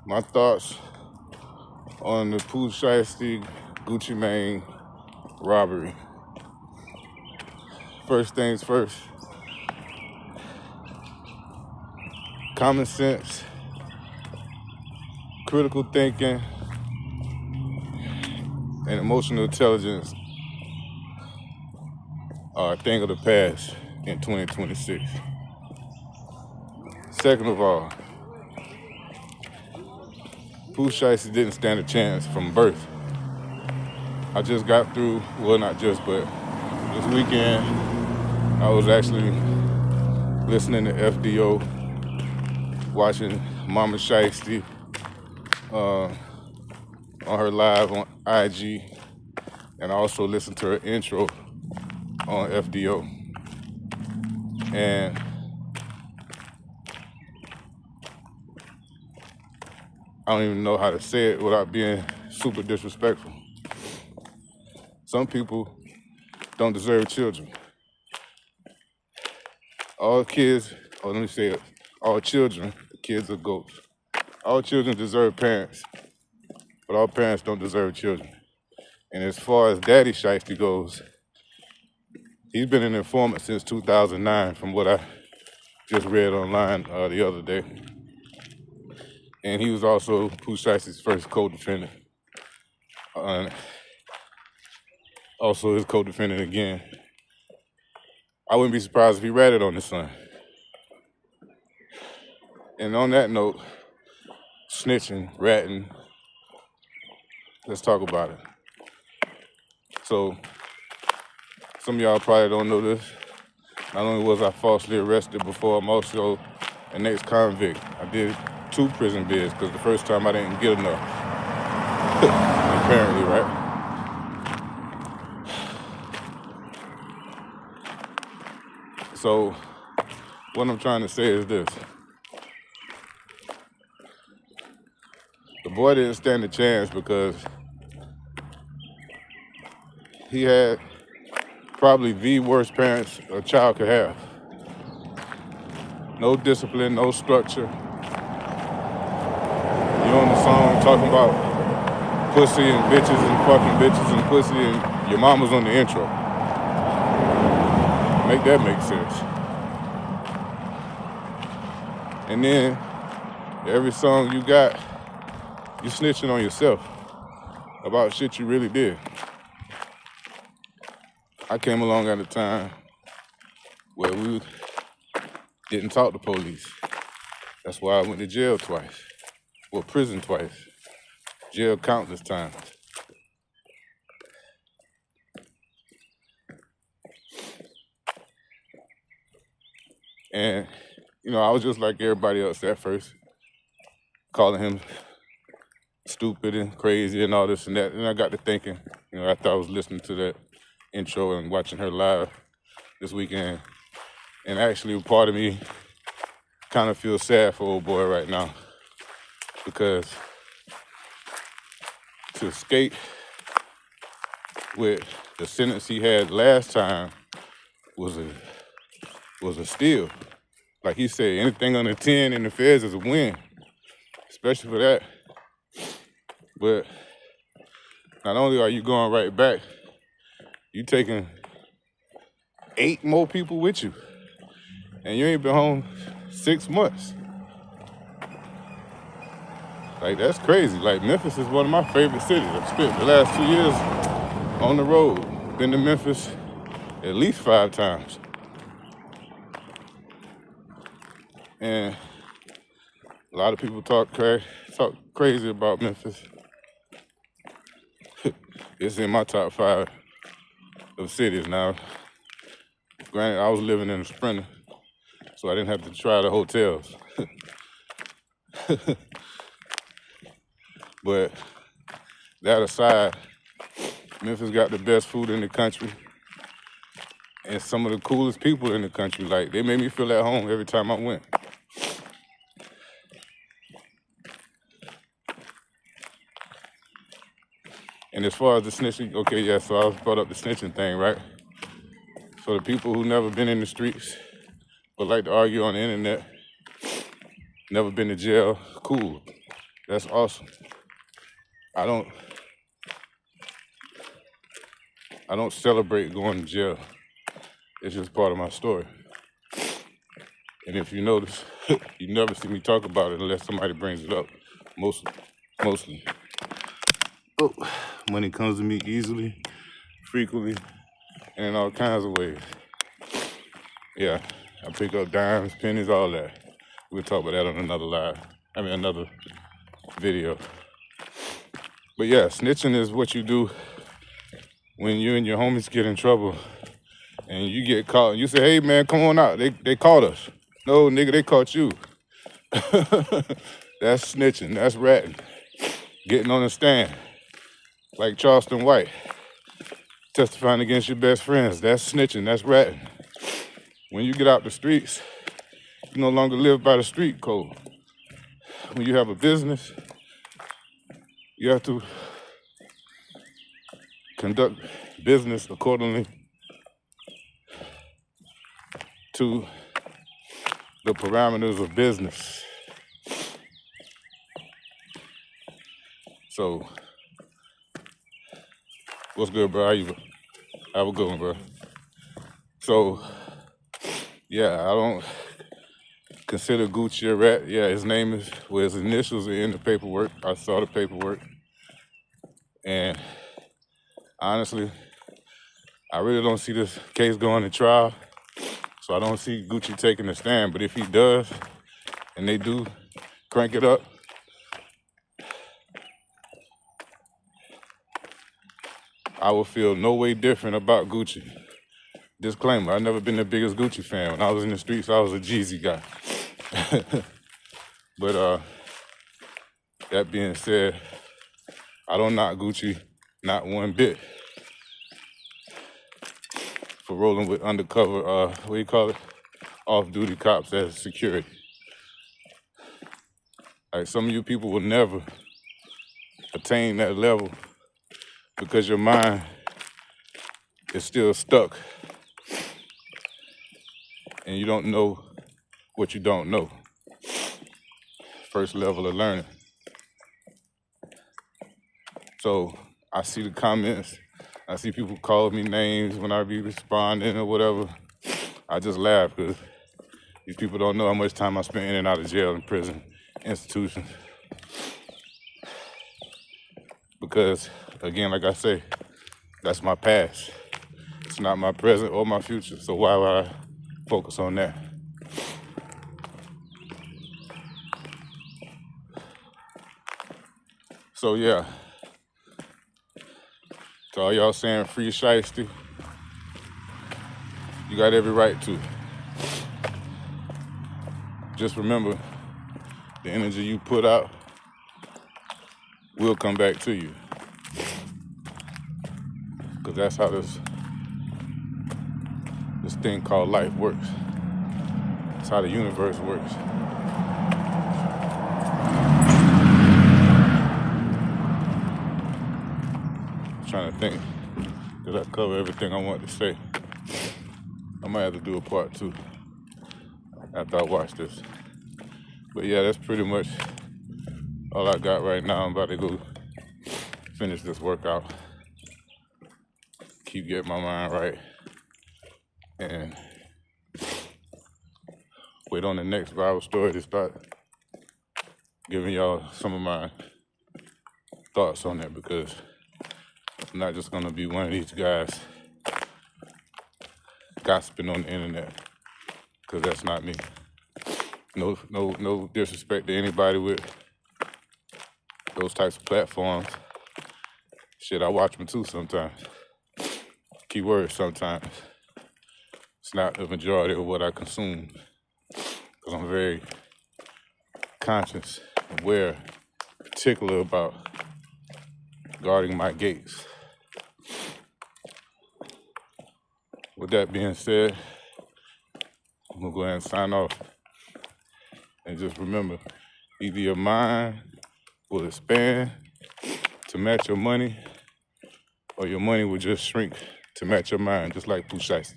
My thoughts on the POOH SHEISTY Gucci Mane robbery. First things first, common sense, critical thinking, and emotional intelligence are a thing of the past in 2026. Second of all, POOH SHEISTY didn't stand a chance from birth. I just got through, well, not just, but this weekend, I was actually listening to FDO, watching Mama SHEISTY on her live on IG, and I also listened to her intro on FDO. And I don't even know how to say it without being super disrespectful. Some people don't deserve children. All kids, or let me say it, all children, kids are goats. All children deserve parents, but all parents don't deserve children. And as far as Daddy SHEISTY goes, he's been an informant since 2009 from what I just read online the other day. And he was also POOH SHEISTY's first co-defendant. Also his co-defendant again. I wouldn't be surprised if he ratted on his son. And on that note, snitching, ratting, let's talk about it. So, some of y'all probably don't know this. Not only was I falsely arrested before, I'm also an ex-convict. I did 2 prison bids because the first time I didn't get enough. Apparently, right? So, what I'm trying to say is this. The boy didn't stand a chance because he had probably the worst parents a child could have. No discipline, no structure. You on the song talking about pussy and bitches and fucking bitches and pussy, and your mama's on the intro. Make that make sense. And then every song you got, you snitching on yourself about shit you really did. I came along at a time where we didn't talk to police. That's why I went to jail twice. Well, prison twice. Jail countless times. And, you know, I was just like everybody else at first, calling him stupid and crazy and all this and that. And I got to thinking, you know, after I was listening to that intro and watching her live this weekend, and actually part of me kind of feels sad for old boy right now, because to escape with the sentence he had last time was a steal. Like he said, anything under 10 in the feds is a win, especially for that. But not only are you going right back, you taking 8 more people with you, and you ain't been home 6 months. Like, that's crazy. Like, Memphis is one of my favorite cities. I've spent the last 2 years on the road. Been to Memphis at least 5 times. And a lot of people talk crazy about Memphis. It's in my top 5 of cities now. Granted, I was living in a Sprinter, so I didn't have to try the hotels. But that aside, Memphis got the best food in the country and some of the coolest people in the country. Like, they made me feel at home every time I went. And as far as the snitching, okay, yeah, so I brought up the snitching thing, right? For the people who never been in the streets but like to argue on the internet, never been to jail, cool. That's awesome. I don't celebrate going to jail. It's just part of my story. And if you notice, you never see me talk about it unless somebody brings it up. Mostly. Oh, money comes to me easily, frequently, and in all kinds of ways. Yeah, I pick up dimes, pennies, all that. We'll talk about that on another video. But yeah, snitching is what you do when you and your homies get in trouble and you get caught and you say, hey man, come on out. They caught us. No, nigga, they caught you. That's snitching, that's ratting. Getting on the stand, like Charleston White, testifying against your best friends. That's snitching, that's ratting. When you get out the streets, you no longer live by the street code. When you have a business, you have to conduct business accordingly to the parameters of business. So, what's good, bro? How you? Have a good one, bro. So, yeah, I don't consider Gucci a rat. Yeah, his initials are in the paperwork. I saw the paperwork. And honestly, I really don't see this case going to trial. So I don't see Gucci taking a stand. But if he does, and they do crank it up, I will feel no way different about Gucci. Disclaimer, I've never been the biggest Gucci fan. When I was in the streets, I was a Jeezy guy. But that being said, I don't knock Gucci, not one bit, for rolling with undercover, off-duty cops as security. Like, some of you people will never attain that level because your mind is still stuck and you don't know what you don't know. First level of learning. So I see the comments, I see people call me names when I be responding or whatever. I just laugh because these people don't know how much time I spent in and out of jail and prison institutions. Because, again, like I say, that's my past. It's not my present or my future. So why would I focus on that? So yeah, to all y'all saying free SHEISTY, you got every right to. Just remember, the energy you put out will come back to you. Because that's how this thing called life works. That's how the universe works. I'm trying to think, did I cover everything I wanted to say? I might have to do a part 2 after I watch this. But yeah, that's pretty much all I got right now. I'm about to go finish this workout. Keep getting my mind right. And wait on the next viral story to start giving y'all some of my thoughts on that, because I'm not just gonna be one of these guys gossiping on the internet, because that's not me. No disrespect to anybody with those types of platforms. Shit, I watch them too sometimes. Keyword sometimes. It's not the majority of what I consume, because I'm very conscious, aware, particular about guarding my gates. With that being said, I'm gonna go ahead and sign off. And just remember, either your mind will expand to match your money, or your money will just shrink to match your mind, just like POOH.